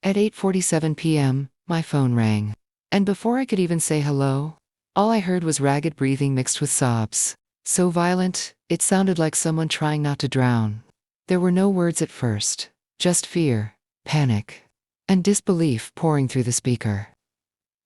At 8:47 p.m., my phone rang. And before I could even say hello, all I heard was ragged breathing mixed with sobs. So violent, it sounded like someone trying not to drown. There were no words at first, just fear, panic, and disbelief pouring through the speaker.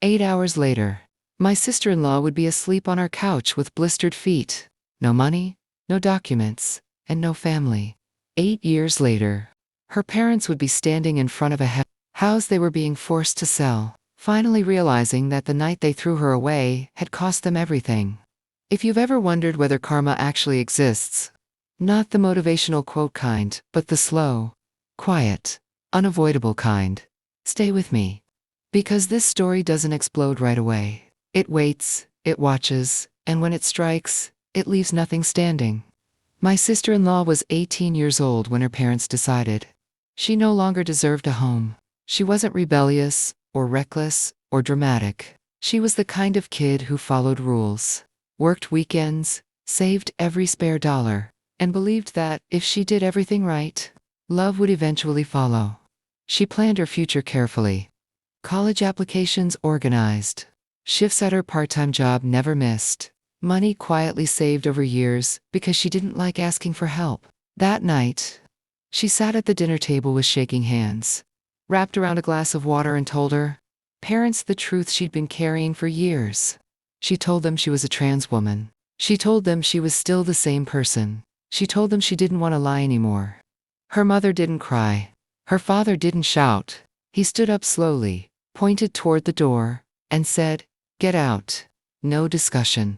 8 hours later, my sister-in-law would be asleep on our couch with blistered feet. No money, no documents, and no family. 8 years later, her parents would be standing in front of a house they were being forced to sell, finally realizing that the night they threw her away had cost them everything. If you've ever wondered whether karma actually exists, not the motivational quote kind, but the slow, quiet, unavoidable kind, stay with me. Because this story doesn't explode right away. It waits, it watches, and when it strikes, it leaves nothing standing. My sister-in-law was 18 years old when her parents decided she no longer deserved a home. She wasn't rebellious, or reckless, or dramatic. She was the kind of kid who followed rules, worked weekends, saved every spare dollar, and believed that, if she did everything right, love would eventually follow. She planned her future carefully. College applications organized. Shifts at her part-time job never missed. Money quietly saved over years because she didn't like asking for help. That night, she sat at the dinner table with shaking hands, wrapped around a glass of water, and told her parents the truth she'd been carrying for years. She told them she was a trans woman. She told them she was still the same person. She told them she didn't want to lie anymore. Her mother didn't cry. Her father didn't shout. He stood up slowly, pointed toward the door, and said, "Get out." No discussion.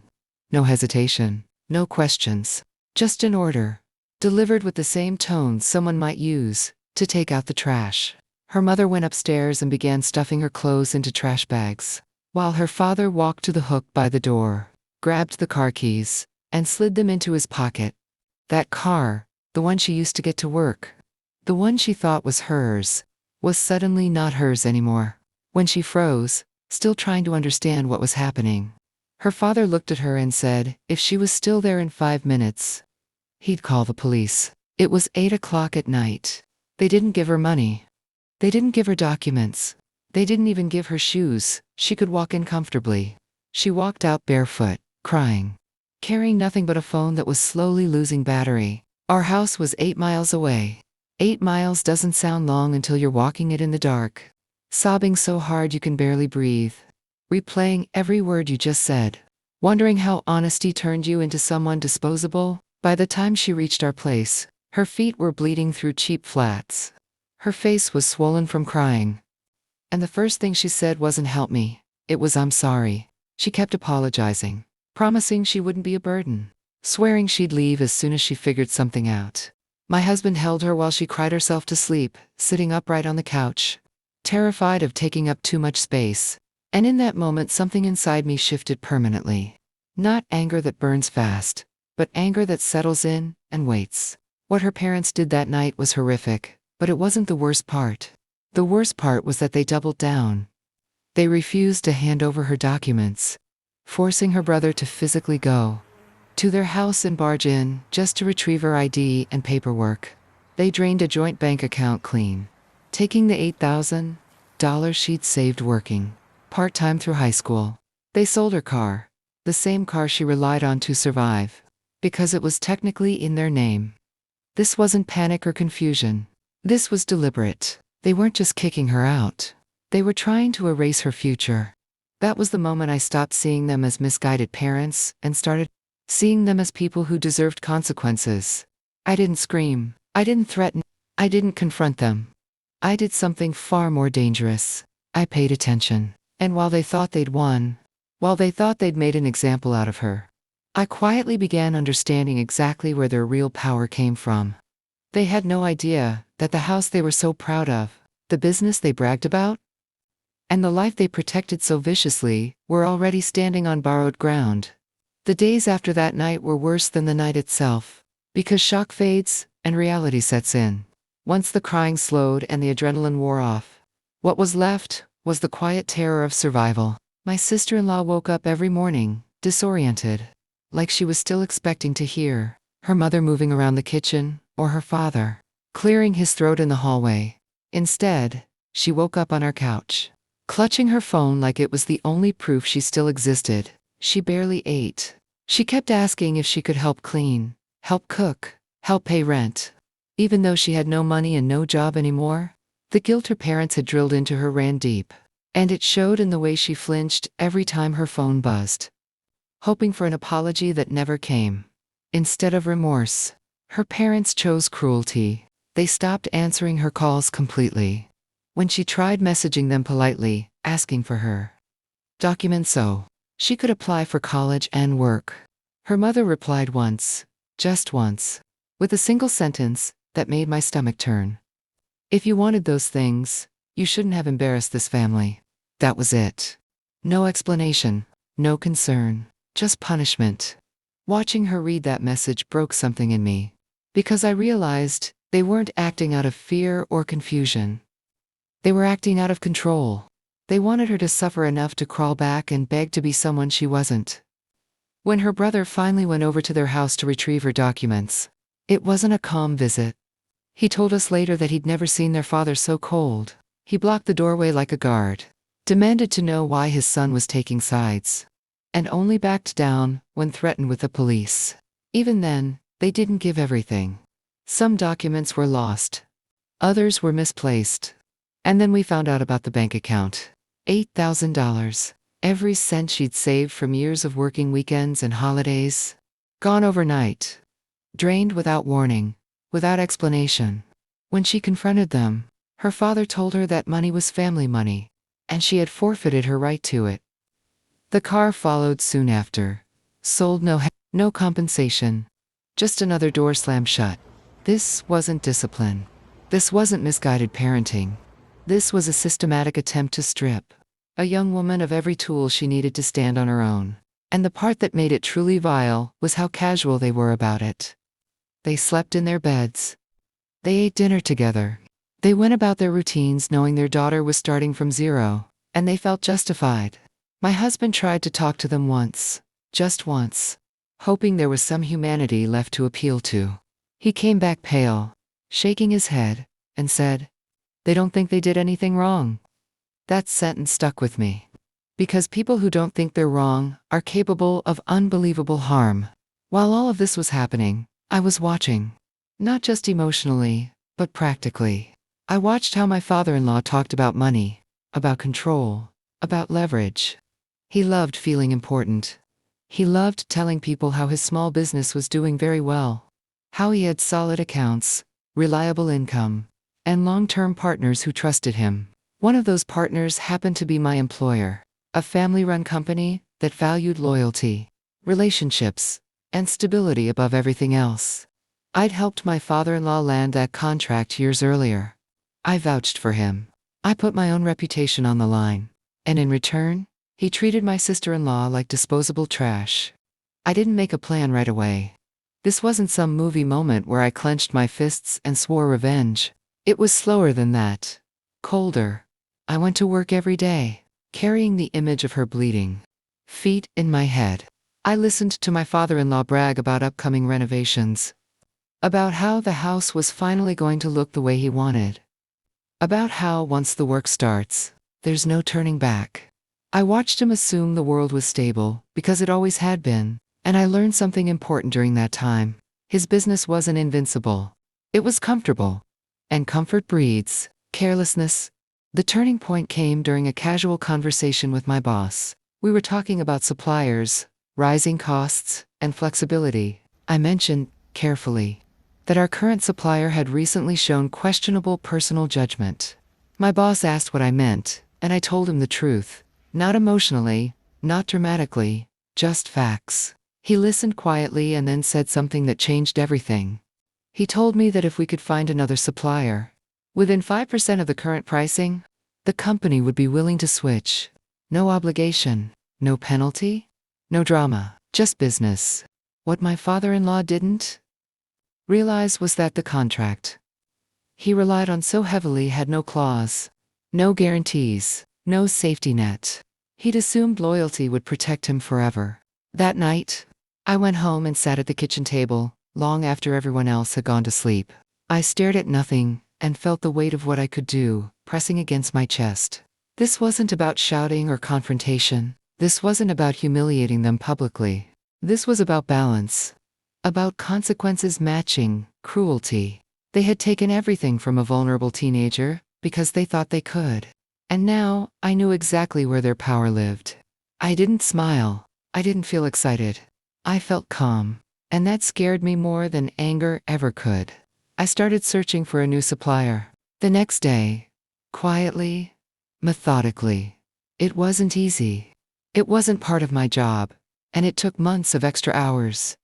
No hesitation. No questions. Just an order, delivered with the same tone someone might use to take out the trash. Her mother went upstairs and began stuffing her clothes into trash bags, while her father walked to the hook by the door, grabbed the car keys, and slid them into his pocket. That car, the one she used to get to work, the one she thought was hers, was suddenly not hers anymore. When she froze, still trying to understand what was happening, her father looked at her and said if she was still there in 5 minutes, he'd call the police. It was 8 o'clock at night. They didn't give her money. They didn't give her documents. They didn't even give her shoes she could walk in comfortably. She walked out barefoot, crying, carrying nothing but a phone that was slowly losing battery. Our house was 8 miles away. 8 miles doesn't sound long until you're walking it in the dark, sobbing so hard you can barely breathe, replaying every word you just said, wondering how honesty turned you into someone disposable. By the time she reached our place, her feet were bleeding through cheap flats. Her face was swollen from crying. And the first thing she said wasn't "help me," it was "I'm sorry." She kept apologizing, promising she wouldn't be a burden, swearing she'd leave as soon as she figured something out. My husband held her while she cried herself to sleep, sitting upright on the couch, terrified of taking up too much space. And in that moment, something inside me shifted permanently. Not anger that burns fast, but anger that settles in and waits. What her parents did that night was horrific, but it wasn't the worst part. The worst part was that they doubled down. They refused to hand over her documents, forcing her brother to physically go to their house and barge in just to retrieve her ID and paperwork. They drained a joint bank account clean, taking the $8,000 she'd saved working part-time through high school. They sold her car, the same car she relied on to survive, because it was technically in their name. This wasn't panic or confusion. This was deliberate. They weren't just kicking her out. They were trying to erase her future. That was the moment I stopped seeing them as misguided parents and started seeing them as people who deserved consequences. I didn't scream. I didn't threaten. I didn't confront them. I did something far more dangerous. I paid attention. And while they thought they'd won, while they thought they'd made an example out of her, I quietly began understanding exactly where their real power came from. They had no idea that the house they were so proud of, the business they bragged about, and the life they protected so viciously were already standing on borrowed ground. The days after that night were worse than the night itself, because shock fades and reality sets in. Once the crying slowed and the adrenaline wore off, what was left was the quiet terror of survival. My sister-in-law woke up every morning, disoriented, like she was still expecting to hear her mother moving around the kitchen, or her father clearing his throat in the hallway. Instead, She woke up on our couch, clutching her phone like it was the only proof she still existed. She barely ate. She kept asking if she could help clean, help cook, help pay rent. Even though she had no money and no job anymore, the guilt her parents had drilled into her ran deep. And it showed in the way she flinched every time her phone buzzed, hoping for an apology that never came. Instead of remorse, her parents chose cruelty. They stopped answering her calls completely. When she tried messaging them politely, asking for her documents so she could apply for college and work, her mother replied once, just once, with a single sentence that made my stomach turn. "If you wanted those things, you shouldn't have embarrassed this family." That was it. No explanation, no concern, just punishment. Watching her read that message broke something in me, because I realized they weren't acting out of fear or confusion. They were acting out of control. They wanted her to suffer enough to crawl back and beg to be someone she wasn't. When her brother finally went over to their house to retrieve her documents, it wasn't a calm visit. He told us later that he'd never seen their father so cold. He blocked the doorway like a guard, demanded to know why his son was taking sides, and only backed down when threatened with the police. Even then, they didn't give everything. Some documents were lost. Others were misplaced. And then we found out about the bank account. $8,000. Every cent she'd saved from years of working weekends and holidays. Gone overnight. Drained without warning, without explanation. When she confronted them, her father told her that money was family money, and she had forfeited her right to it. The car followed soon after. Sold no compensation. Just another door slammed shut. This wasn't discipline. This wasn't misguided parenting. This was a systematic attempt to strip a young woman of every tool she needed to stand on her own. And the part that made it truly vile was how casual they were about it. They slept in their beds. They ate dinner together. They went about their routines knowing their daughter was starting from zero, and they felt justified. My husband tried to talk to them once, just once, hoping there was some humanity left to appeal to. He came back pale, shaking his head, and said, "They don't think they did anything wrong." That sentence stuck with me. Because people who don't think they're wrong are capable of unbelievable harm. While all of this was happening, I was watching. Not just emotionally, but practically. I watched how my father-in-law talked about money, about control, about leverage. He loved feeling important. He loved telling people how his small business was doing very well, how he had solid accounts, reliable income, and long-term partners who trusted him. One of those partners happened to be my employer, a family-run company that valued loyalty, relationships, and stability above everything else. I'd helped my father-in-law land that contract years earlier. I vouched for him. I put my own reputation on the line. And in return, he treated my sister-in-law like disposable trash. I didn't make a plan right away. This wasn't some movie moment where I clenched my fists and swore revenge. It was slower than that. Colder. I went to work every day, carrying the image of her bleeding feet in my head. I listened to my father-in-law brag about upcoming renovations, about how the house was finally going to look the way he wanted, about how once the work starts, there's no turning back. I watched him assume the world was stable, because it always had been, and I learned something important during that time. His business wasn't invincible. It was comfortable. And comfort breeds carelessness. The turning point came during a casual conversation with my boss. We were talking about suppliers, rising costs, and flexibility. I mentioned, carefully, that our current supplier had recently shown questionable personal judgment. My boss asked what I meant, and I told him the truth. Not emotionally, not dramatically, just facts. He listened quietly and then said something that changed everything. He told me that if we could find another supplier, within 5% of the current pricing, the company would be willing to switch. No obligation, no penalty, no drama, just business. What my father-in-law didn't realize was that the contract he relied on so heavily had no clause, no guarantees, no safety net. He'd assumed loyalty would protect him forever. That night, I went home and sat at the kitchen table, long after everyone else had gone to sleep. I stared at nothing, and felt the weight of what I could do, pressing against my chest. This wasn't about shouting or confrontation. This wasn't about humiliating them publicly. This was about balance. About consequences matching cruelty. They had taken everything from a vulnerable teenager because they thought they could. And now, I knew exactly where their power lived. I didn't smile. I didn't feel excited. I felt calm. And that scared me more than anger ever could. I started searching for a new supplier. The next day, quietly, methodically. It wasn't easy. It wasn't part of my job, and it took months of extra hours.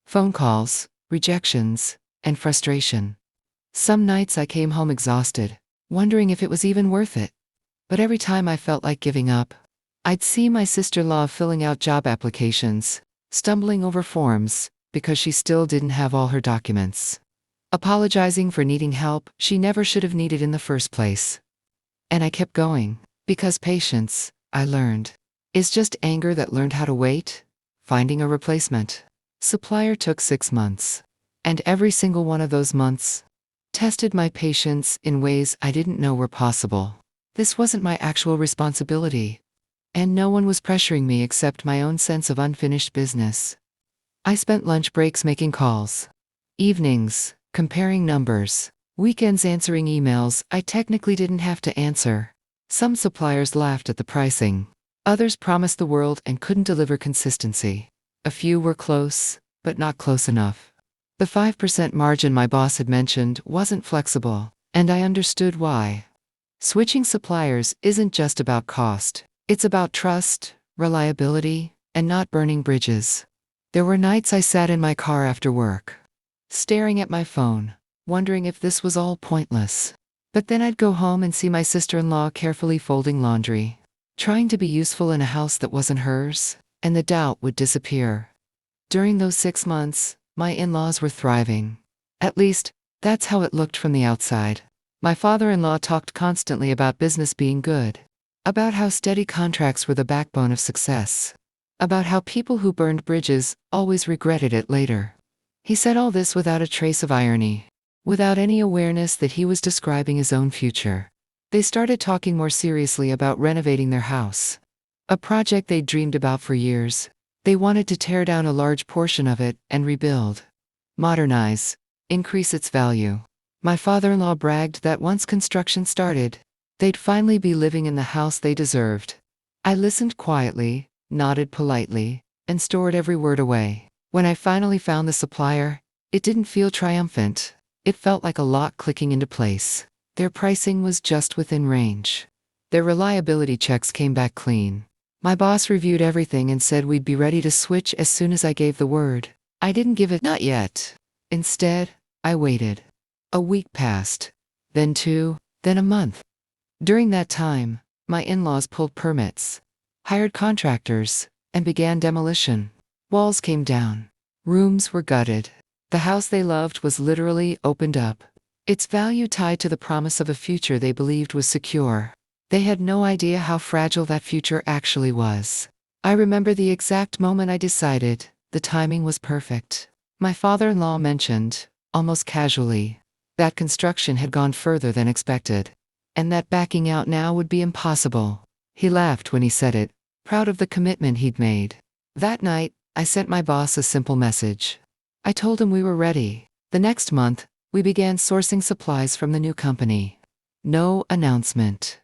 Phone calls, rejections, and frustration. Some nights I came home exhausted, wondering if it was even worth it. But every time I felt like giving up, I'd see my sister-in-law filling out job applications, stumbling over forms because she still didn't have all her documents. Apologizing for needing help she never should have needed in the first place. And I kept going, because patience, I learned, is just anger that learned how to wait. Finding a replacement supplier took 6 months. And every single one of those months tested my patience in ways I didn't know were possible. This wasn't my actual responsibility. And no one was pressuring me except my own sense of unfinished business. I spent lunch breaks making calls. Evenings, comparing numbers. Weekends answering emails I technically didn't have to answer. Some suppliers laughed at the pricing. Others promised the world and couldn't deliver consistency. A few were close, but not close enough. The 5% margin my boss had mentioned wasn't flexible, and I understood why. Switching suppliers isn't just about cost. It's about trust, reliability, and not burning bridges. There were nights I sat in my car after work, staring at my phone, wondering if this was all pointless. But then I'd go home and see my sister-in-law carefully folding laundry, trying to be useful in a house that wasn't hers, and the doubt would disappear. During those 6 months, my in-laws were thriving. At least, that's how it looked from the outside. My father-in-law talked constantly about business being good, about how steady contracts were the backbone of success, about how people who burned bridges always regretted it later. He said all this without a trace of irony, without any awareness that he was describing his own future. They started talking more seriously about renovating their house, a project they'd dreamed about for years. They wanted to tear down a large portion of it and rebuild, modernize, increase its value. My father-in-law bragged that once construction started, they'd finally be living in the house they deserved. I listened quietly, nodded politely, and stored every word away. When I finally found the supplier, it didn't feel triumphant. It felt like a lock clicking into place. Their pricing was just within range. Their reliability checks came back clean. My boss reviewed everything and said we'd be ready to switch as soon as I gave the word. I didn't give it not yet. Instead, I waited. A week passed, then 2, then a month. During that time, my in-laws pulled permits, hired contractors, and began demolition. Walls came down. Rooms were gutted. The house they loved was literally opened up, its value tied to the promise of a future they believed was secure. They had no idea how fragile that future actually was. I remember the exact moment I decided the timing was perfect. My father-in-law mentioned, almost casually, that construction had gone further than expected, and that backing out now would be impossible. He laughed when he said it, proud of the commitment he'd made. That night, I sent my boss a simple message. I told him we were ready. The next month, we began sourcing supplies from the new company. No announcement.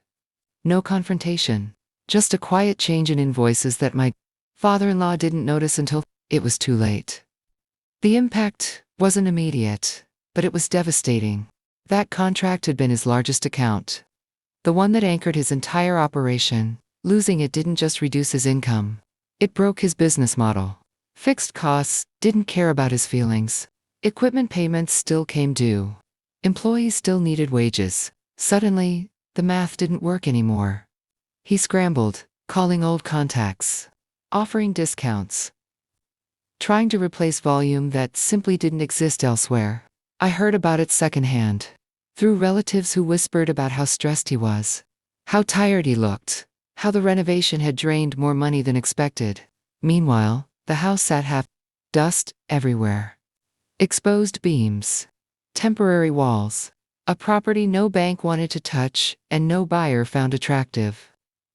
No confrontation. Just a quiet change in invoices that my father-in-law didn't notice until it was too late. The impact wasn't immediate, but it was devastating. That contract had been his largest account, the one that anchored his entire operation. Losing it didn't just reduce his income. It broke his business model. Fixed costs didn't care about his feelings. Equipment payments still came due. Employees still needed wages. Suddenly, the math didn't work anymore. He scrambled, calling old contacts, offering discounts, trying to replace volume that simply didn't exist elsewhere. I heard about it secondhand, through relatives who whispered about how stressed he was, how tired he looked, how the renovation had drained more money than expected. Meanwhile, the house sat half, dust everywhere. Exposed beams, temporary walls, A property no bank wanted to touch and no buyer found attractive.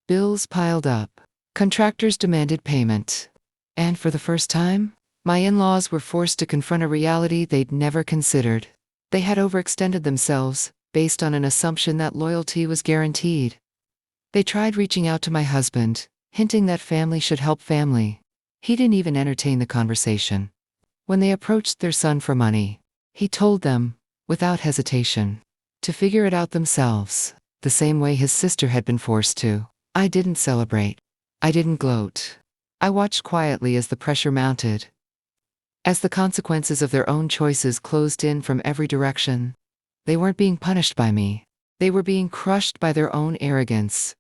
Bills piled up. Contractors demanded payment. And for the first time, my in-laws were forced to confront a reality they'd never considered. They had overextended themselves, based on an assumption that loyalty was guaranteed. They tried reaching out to my husband, hinting that family should help family. He didn't even entertain the conversation. When they approached their son for money, he told them, without hesitation, to figure it out themselves, the same way his sister had been forced to. I didn't celebrate. I didn't gloat. I watched quietly as the pressure mounted. As the consequences of their own choices closed in from every direction, they weren't being punished by me. They were being crushed by their own arrogance.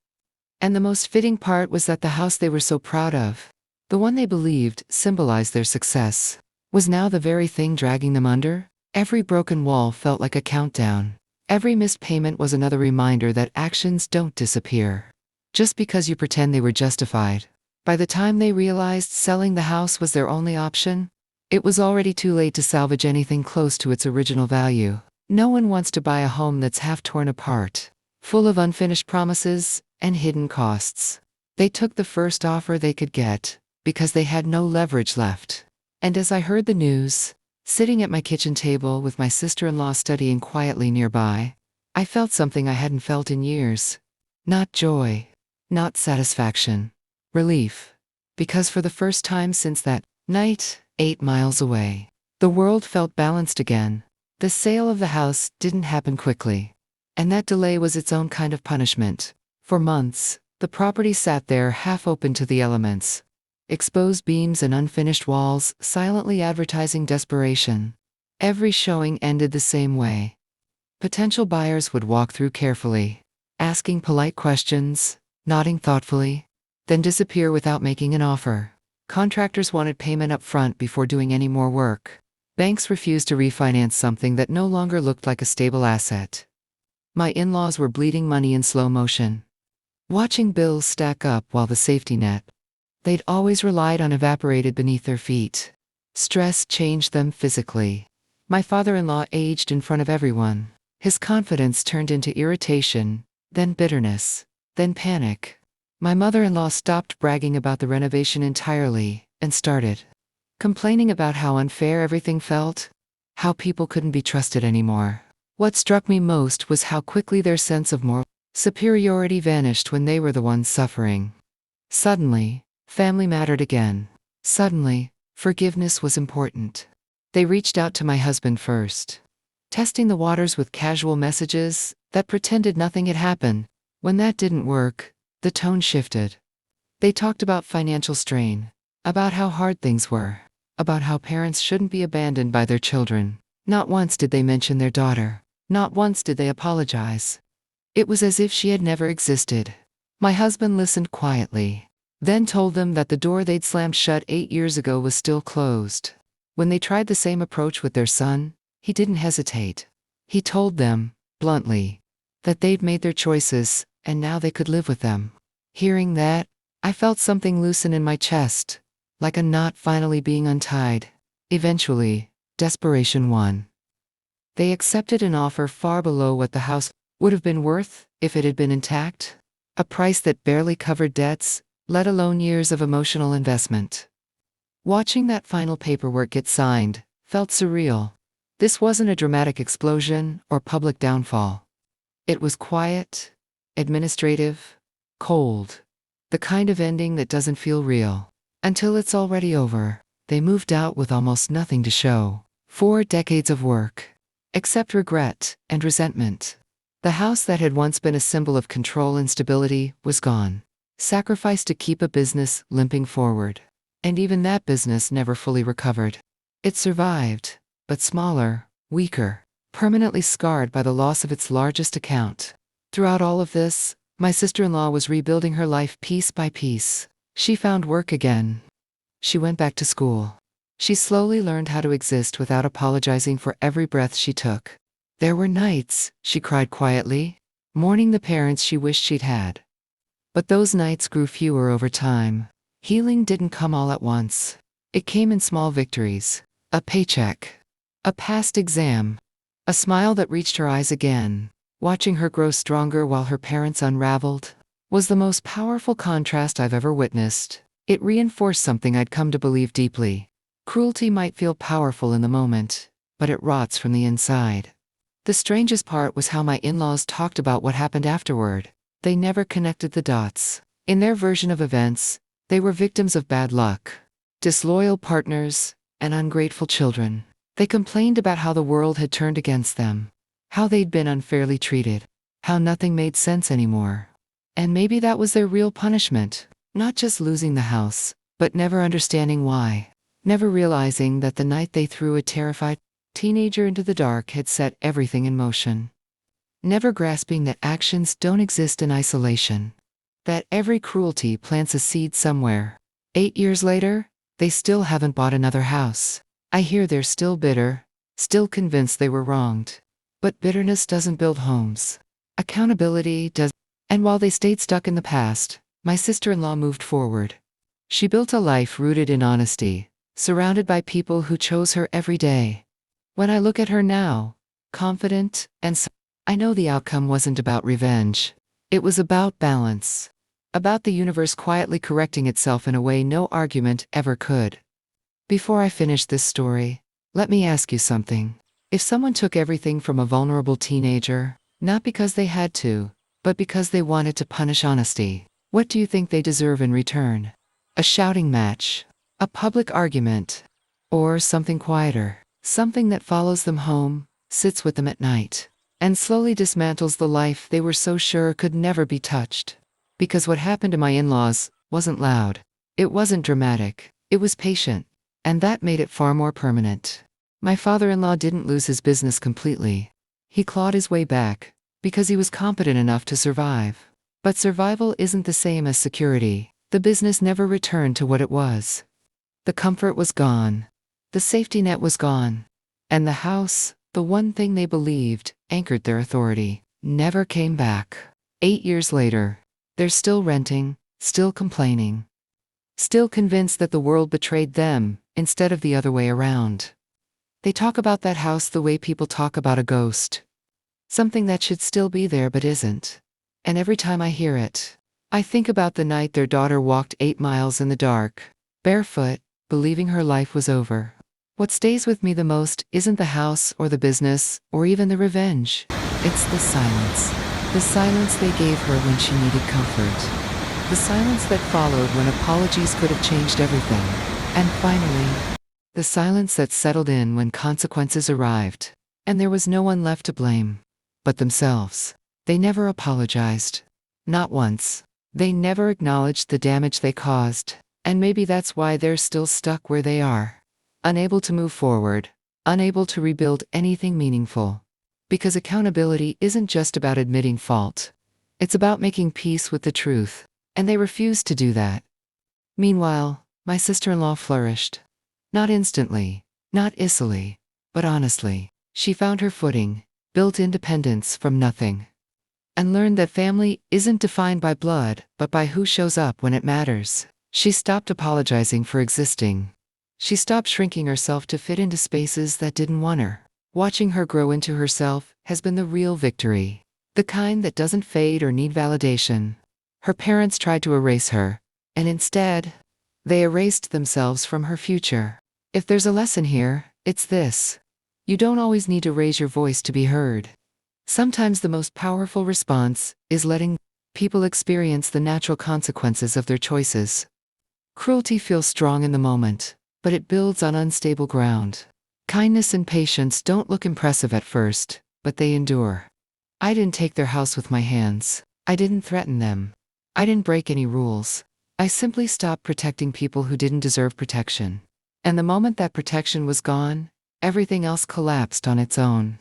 And the most fitting part was that the house they were so proud of, the one they believed symbolized their success, was now the very thing dragging them under. Every broken wall felt like a countdown. Every missed payment was another reminder that actions don't disappear just because you pretend they were justified. By the time they realized selling the house was their only option, it was already too late to salvage anything close to its original value. No one wants to buy a home that's half torn apart, full of unfinished promises and hidden costs. They took the first offer they could get because they had no leverage left. And as I heard the news, sitting at my kitchen table with my sister-in-law studying quietly nearby, I felt something I hadn't felt in years. Not joy, not satisfaction, relief. Because for the first time since that night, 8 miles away, the world felt balanced again. The sale of the house didn't happen quickly, and that delay was its own kind of punishment. For months, the property sat there half open to the elements. Exposed beams and unfinished walls, silently advertising desperation. Every showing ended the same way. Potential buyers would walk through carefully, asking polite questions, nodding thoughtfully, then disappear without making an offer. Contractors wanted payment up front before doing any more work. Banks refused to refinance something that no longer looked like a stable asset. My in-laws were bleeding money in slow motion, watching bills stack up while the safety net they'd always relied on evaporated beneath their feet. Stress changed them physically. My father-in-law aged in front of everyone. His confidence turned into irritation, then bitterness, then panic. My mother-in-law stopped bragging about the renovation entirely and started complaining about how unfair everything felt, how people couldn't be trusted anymore. What struck me most was how quickly their sense of moral superiority vanished when they were the ones suffering. Suddenly, family mattered again. Suddenly, forgiveness was important. They reached out to my husband first, testing the waters with casual messages that pretended nothing had happened. When that didn't work, the tone shifted. They talked about financial strain, about how hard things were, about how parents shouldn't be abandoned by their children. Not once did they mention their daughter. Not once did they apologize. It was as if she had never existed. My husband listened quietly, then told them that the door they'd slammed shut 8 years ago was still closed. When they tried the same approach with their son, he didn't hesitate. He told them, bluntly, that they'd made their choices, and now they could live with them. Hearing that, I felt something loosen in my chest, like a knot finally being untied. Eventually, desperation won. They accepted an offer far below what the house would have been worth if it had been intact, a price that barely covered debts, let alone years of emotional investment. Watching that final paperwork get signed felt surreal. This wasn't a dramatic explosion or public downfall. It was quiet, administrative, cold, the kind of ending that doesn't feel real until it's already over. They moved out with almost nothing to show. 4 decades of work, except regret and resentment. The house that had once been a symbol of control and stability was gone, sacrificed to keep a business limping forward. And even that business never fully recovered. It survived, but smaller, weaker, permanently scarred by the loss of its largest account. Throughout all of this, my sister-in-law was rebuilding her life piece by piece. She found work again. She went back to school. She slowly learned how to exist without apologizing for every breath she took. There were nights, she cried quietly, mourning the parents she wished she'd had. But those nights grew fewer over time. Healing didn't come all at once. It came in small victories. A paycheck. A passed exam. A smile that reached her eyes again, watching her grow stronger while her parents unraveled, was the most powerful contrast I've ever witnessed. It reinforced something I'd come to believe deeply. Cruelty might feel powerful in the moment, but it rots from the inside. The strangest part was how my in-laws talked about what happened afterward. They never connected the dots. In their version of events, they were victims of bad luck, disloyal partners, and ungrateful children. They complained about how the world had turned against them, how they'd been unfairly treated, how nothing made sense anymore. And maybe that was their real punishment, not just losing the house, but never understanding why. Never realizing that the night they threw a terrified teenager into the dark had set everything in motion. Never grasping that actions don't exist in isolation. That every cruelty plants a seed somewhere. 8 years later, they still haven't bought another house. I hear they're still bitter, still convinced they were wronged. But bitterness doesn't build homes. Accountability does. And while they stayed stuck in the past, my sister-in-law moved forward. She built a life rooted in honesty, surrounded by people who chose her every day. When I look at her now, confident and I know the outcome wasn't about revenge. It was about balance. About the universe quietly correcting itself in a way no argument ever could. Before I finish this story, let me ask you something. If someone took everything from a vulnerable teenager, not because they had to, but because they wanted to punish honesty, what do you think they deserve in return? A shouting match? A public argument? Or something quieter? Something that follows them home, sits with them at night, and slowly dismantles the life they were so sure could never be touched. Because what happened to my in-laws wasn't loud. It wasn't dramatic. It was patient. And that made it far more permanent. My father-in-law didn't lose his business completely. He clawed his way back, because he was competent enough to survive. But survival isn't the same as security. The business never returned to what it was. The comfort was gone. The safety net was gone. And the house, the one thing they believed, anchored their authority, never came back. 8 years later, they're still renting, still complaining, still convinced that the world betrayed them, instead of the other way around. They talk about that house the way people talk about a ghost. Something that should still be there but isn't. And every time I hear it, I think about the night their daughter walked 8 miles in the dark, barefoot, believing her life was over. What stays with me the most isn't the house or the business or even the revenge. It's the silence. The silence they gave her when she needed comfort. The silence that followed when apologies could have changed everything. And finally, the silence that settled in when consequences arrived. And there was no one left to blame but themselves. They never apologized. Not once. They never acknowledged the damage they caused. And maybe that's why they're still stuck where they are. Unable to move forward. Unable to rebuild anything meaningful. Because accountability isn't just about admitting fault. It's about making peace with the truth. And they refused to do that. Meanwhile, my sister-in-law flourished. Not instantly, not icily, but honestly. She found her footing, built independence from nothing, and learned that family isn't defined by blood, but by who shows up when it matters. She stopped apologizing for existing. She stopped shrinking herself to fit into spaces that didn't want her. Watching her grow into herself has been the real victory. The kind that doesn't fade or need validation. Her parents tried to erase her, and instead, they erased themselves from her future. If there's a lesson here, it's this. You don't always need to raise your voice to be heard. Sometimes the most powerful response is letting people experience the natural consequences of their choices. Cruelty feels strong in the moment, but it builds on unstable ground. Kindness and patience don't look impressive at first, but they endure. I didn't take their house with my hands. I didn't threaten them. I didn't break any rules. I simply stopped protecting people who didn't deserve protection. And the moment that protection was gone, everything else collapsed on its own.